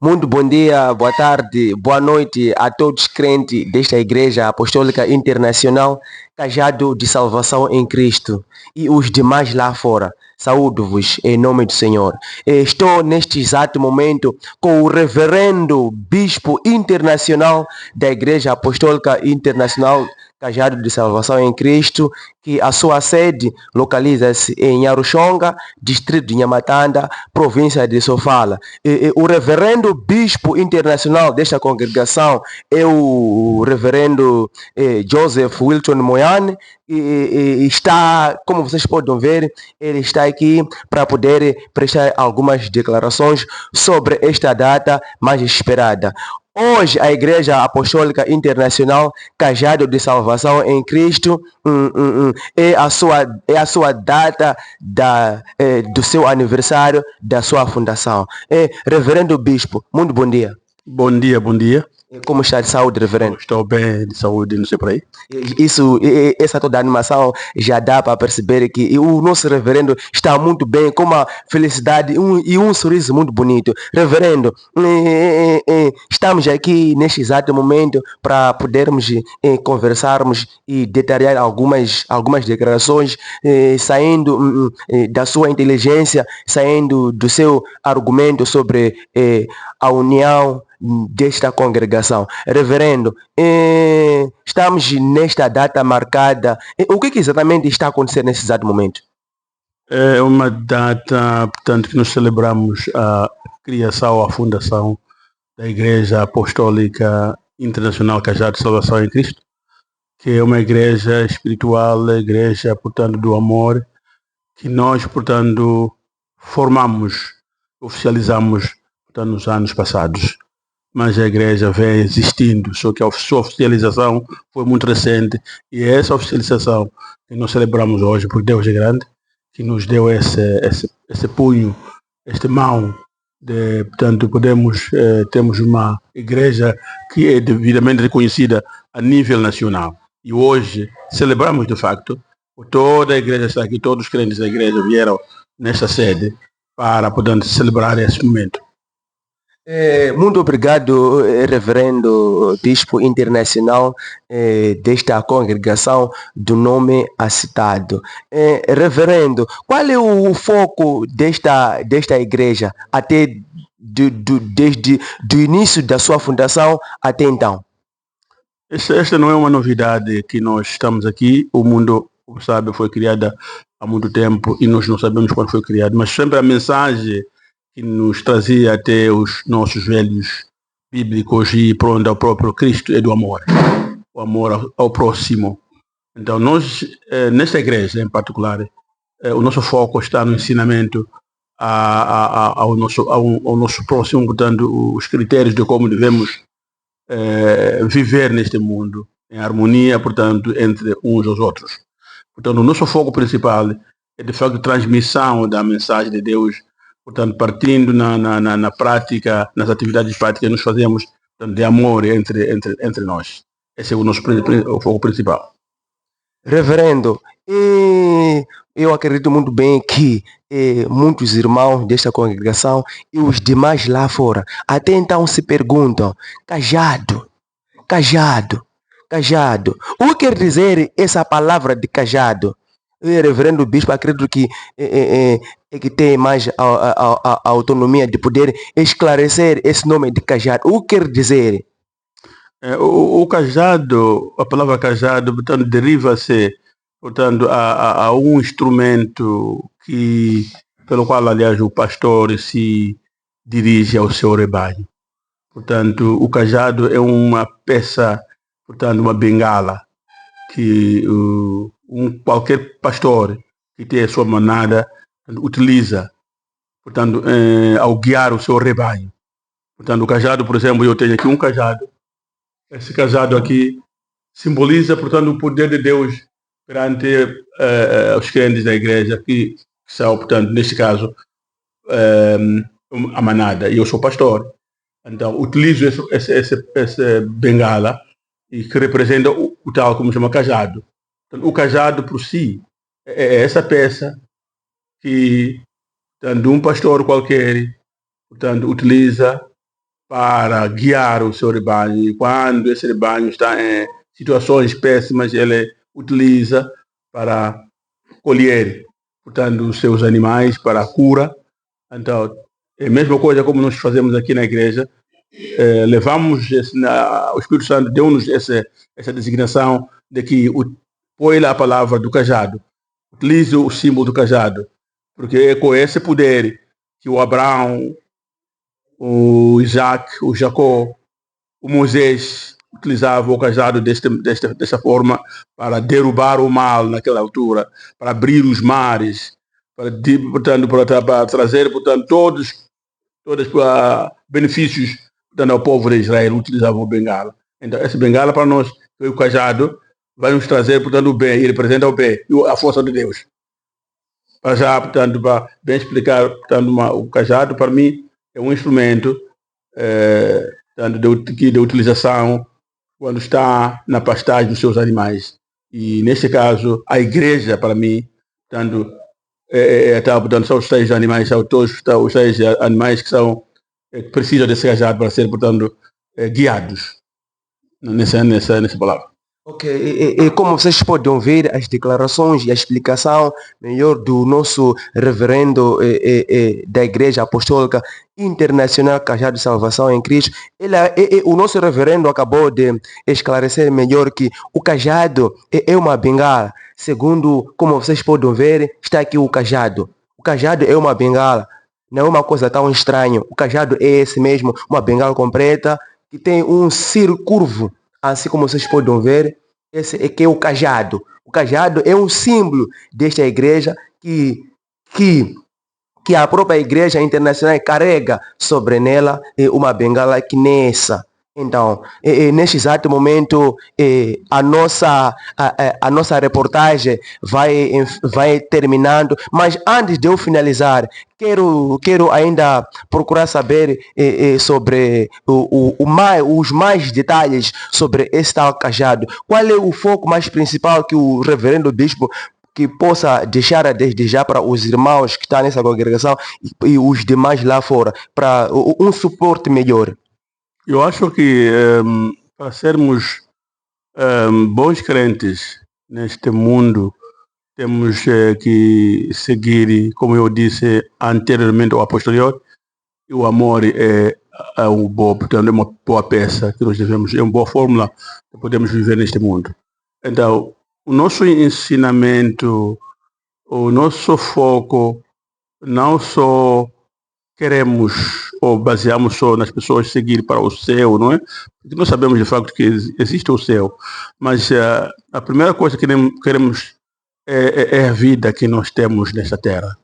Muito bom dia, boa tarde, boa noite a todos crentes desta Igreja Apostólica Internacional Cajado de Salvação em Cristo e os demais lá fora. Saúdo-vos em nome do Senhor. Estou neste exato momento com o Reverendo Bispo Internacional da Igreja Apostólica Internacional Cajado de Salvação em Cristo, que a sua sede localiza-se em Aruxonga, distrito de Nhamatanda, província de Sofala. O Reverendo Bispo Internacional desta congregação é o Reverendo Joseph Wilton Moyane, e está, como vocês podem ver, ele está aqui para poder prestar algumas declarações sobre esta data mais esperada. Hoje, a Igreja Apostólica Internacional Cajado de Salvação em Cristo é a sua data do seu aniversário, da sua fundação. Reverendo Bispo, muito bom dia. Bom dia, bom dia. Como está de saúde, Reverendo? Estou bem de saúde, não sei por aí. Essa toda a animação já dá para perceber que o nosso Reverendo está muito bem, com uma felicidade e um sorriso muito bonito. Reverendo, estamos aqui neste exato momento para podermos conversarmos e detalhar algumas declarações saindo da sua inteligência, saindo do seu argumento sobre a união desta congregação. Reverendo, estamos nesta data marcada. O que exatamente está acontecendo nesse exato momento? É uma data, portanto, que nós celebramos a criação, a fundação da Igreja Apostólica Internacional Cajado de Salvação em Cristo, que é uma igreja espiritual, igreja, portanto, do amor, que nós, portanto, formamos, oficializamos, portanto, nos anos passados. Mas a igreja vem existindo, só que a sua oficialização foi muito recente, e é essa oficialização que nós celebramos hoje, porque Deus é grande, que nos deu esse punho, esta mão, portanto, temos uma igreja que é devidamente reconhecida a nível nacional. E hoje celebramos, de facto, toda a igreja está aqui, todos os crentes da igreja vieram nesta sede para, portanto, celebrar esse momento. Muito obrigado, Reverendo Bispo Internacional desta congregação do nome acitado. Reverendo, qual é o foco desta igreja desde o início da sua fundação até então? Esta não é uma novidade que nós estamos aqui. O mundo, sabe, foi criado há muito tempo e nós não sabemos quando foi criado, mas sempre a mensagem que nos trazia até os nossos velhos bíblicos e para onde ao próprio Cristo é do amor, o amor ao próximo. Então nós, nesta igreja em particular, o nosso foco está no ensinamento ao nosso próximo, portanto, os critérios de como devemos viver neste mundo, em harmonia, portanto, entre uns aos outros. Portanto, o nosso foco principal é, de facto, a transmissão da mensagem de Deus, portanto, partindo na prática, nas atividades práticas que nós fazemos, portanto, de amor entre nós. Esse é o nosso foco principal. Reverendo, eu acredito muito bem que muitos irmãos desta congregação e os demais lá fora até então se perguntam: cajado. O que quer dizer essa palavra de cajado? Reverendo Bispo, acredito que que tem mais a autonomia de poder esclarecer esse nome de cajado. O que quer dizer? O cajado, a palavra cajado, portanto, deriva-se, portanto, a um instrumento pelo qual, aliás, o pastor se dirige ao seu rebanho. Portanto, o cajado é uma peça, portanto, uma bengala que qualquer pastor que tem a sua manada utiliza, portanto, ao guiar o seu rebanho. Portanto, o cajado, por exemplo, eu tenho aqui um cajado. Esse cajado aqui simboliza, portanto, o poder de Deus perante os crentes da igreja, que são, portanto, neste caso, a manada. E eu sou pastor. Então, utilizo esse bengala, e que representa o tal como chama cajado. Então, o cajado por si é essa peça que, tanto um pastor qualquer portanto, utiliza para guiar o seu rebanho. E quando esse rebanho está em situações péssimas, ele utiliza para colher, portanto, os seus animais para a cura. Então, é a mesma coisa como nós fazemos aqui na igreja. Levamos o Espírito Santo deu-nos essa designação de que põe lá a palavra do cajado, utilize o símbolo do cajado, porque é com esse poder que o Abraão, o Isaac, o Jacó, o Moisés utilizava o cajado dessa forma para derrubar o mal naquela altura, para abrir os mares, portanto, para trazer, portanto, todos benefícios, portanto, ao povo de Israel utilizavam o bengala. Então, esse bengala para nós, o cajado, vai nos trazer, portanto, o bem, ele representa o bem, a força de Deus. Para já, portanto, para bem explicar, portanto, o cajado, para mim, é um instrumento de utilização quando está na pastagem dos seus animais. E, nesse caso, a igreja, para mim, portanto, portanto, são os seis animais, são todos os seis animais que precisam desse cajado para ser, portanto, guiados nessa palavra. Ok, e como vocês podem ouvir as declarações e a explicação melhor do nosso reverendo da Igreja Apostólica Internacional Cajado de Salvação em Cristo, o nosso reverendo acabou de esclarecer melhor que o cajado é uma bengala. Segundo, como vocês podem ver, está aqui o cajado. O cajado é uma bengala, não é uma coisa tão estranha. O cajado é esse mesmo, uma bengala completa que tem um círculo curvo. Assim como vocês podem ver, esse aqui é o cajado. O cajado é um símbolo desta igreja que a própria igreja internacional carrega sobre nela uma bengala que nessa. Então, neste exato momento, a nossa reportagem vai terminando, mas antes de eu finalizar, quero ainda procurar saber sobre os mais detalhes sobre esse tal cajado. Qual é o foco mais principal que o reverendo bispo que possa deixar desde já para os irmãos que estão nessa congregação e os demais lá fora, para um suporte melhor? Eu acho que para sermos bons crentes neste mundo, temos que seguir, como eu disse anteriormente ou a posterior, o amor é um bom, portanto, é uma boa peça que nós devemos, é uma boa fórmula que podemos viver neste mundo. Então, o nosso ensinamento, o nosso foco, não só queremos ou baseamos só nas pessoas seguir para o céu, não é? Porque nós sabemos de facto que existe o céu, mas a primeira coisa que queremos é a vida que nós temos nesta terra.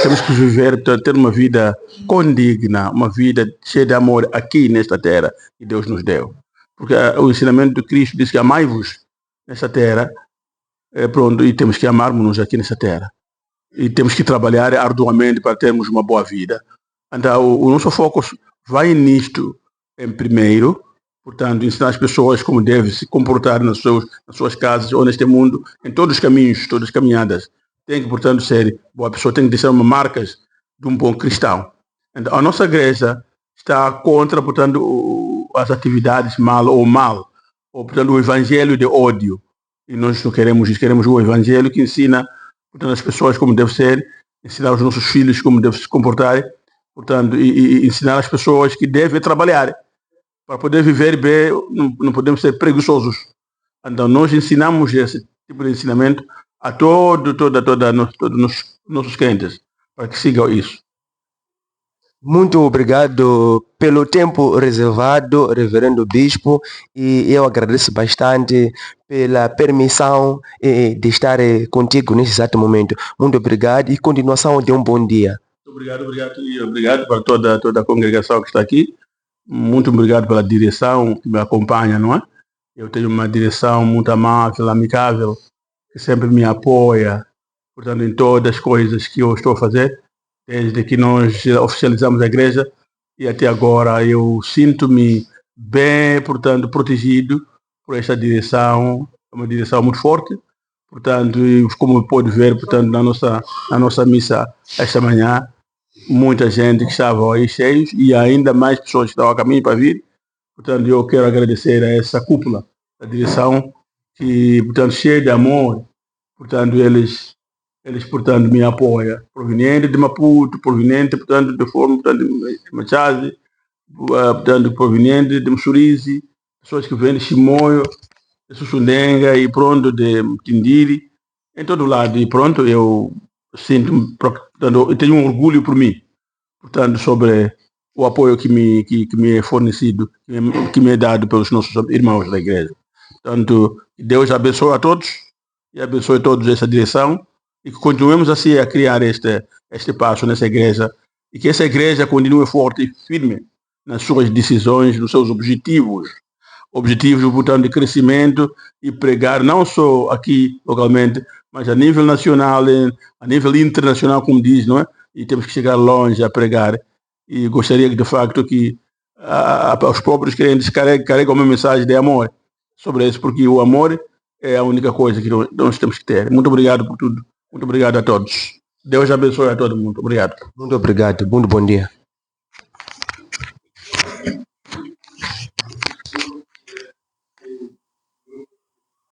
Temos que viver, ter uma vida condigna, uma vida cheia de amor aqui nesta terra que Deus nos deu. Porque o ensinamento de Cristo diz que amai-vos nesta terra, pronto, e temos que amarmos-nos aqui nesta terra. E temos que trabalhar arduamente para termos uma boa vida. Então, o nosso foco vai nisto em primeiro, portanto, ensinar as pessoas como devem se comportar nas suas casas ou neste mundo, em todos os caminhos, todas as caminhadas. Tem que, portanto, ser boa pessoa, tem que deixar uma marcas de um bom cristão. Então, a nossa igreja está contra, portanto, as atividades mal, ou, portanto, o evangelho de ódio. E nós não queremos isso, queremos o evangelho que ensina, portanto, as pessoas como deve ser, ensinar os nossos filhos como devem se comportar, portanto, e ensinar as pessoas que devem trabalhar para poder viver bem. Não podemos ser preguiçosos. Então, nós ensinamos esse tipo de ensinamento a todos nossos crentes, para que sigam isso. Muito obrigado pelo tempo reservado, reverendo bispo, e eu agradeço bastante pela permissão de estar contigo nesse exato momento. Muito obrigado e continuação de um bom dia. Obrigado para toda a congregação que está aqui. Muito obrigado pela direção que me acompanha, não é? Eu tenho uma direção muito amável, amigável, que sempre me apoia, portanto, em todas as coisas que eu estou a fazer, desde que nós oficializamos a igreja e até agora eu sinto-me bem, portanto, protegido por esta direção, uma direção muito forte. Portanto, como pode ver, portanto, na nossa missa esta manhã, muita gente que estava aí cheios e ainda mais pessoas que estavam a caminho para vir. Portanto, eu quero agradecer a essa cúpula da direção que, portanto, cheia de amor, portanto, eles portanto, me apoiam. Proveniente de Maputo, proveniente, portanto, de forma, portanto, de Machade, portanto, proveniente de Mussurizi, pessoas que vêm de Chimoio, de Sussundenga e pronto, de Tindiri, em todo lado. E pronto, eu sinto, portanto, eu tenho um orgulho por mim, portanto, sobre o apoio que me é fornecido, que me é dado pelos nossos irmãos da igreja. Portanto, Deus abençoe a todos e abençoe todos essa direção e que continuemos assim a criar este passo nessa igreja e que essa igreja continue forte e firme nas suas decisões, nos seus objetivos, portanto, de crescimento e pregar não só aqui localmente, mas a nível nacional, a nível internacional, como diz, não é? E temos que chegar longe a pregar. E gostaria de facto que os próprios crentes carregam uma mensagem de amor sobre isso, porque o amor é a única coisa que nós temos que ter. Muito obrigado por tudo. Muito obrigado a todos. Deus abençoe a todo mundo. Obrigado. Muito obrigado. Muito bom dia.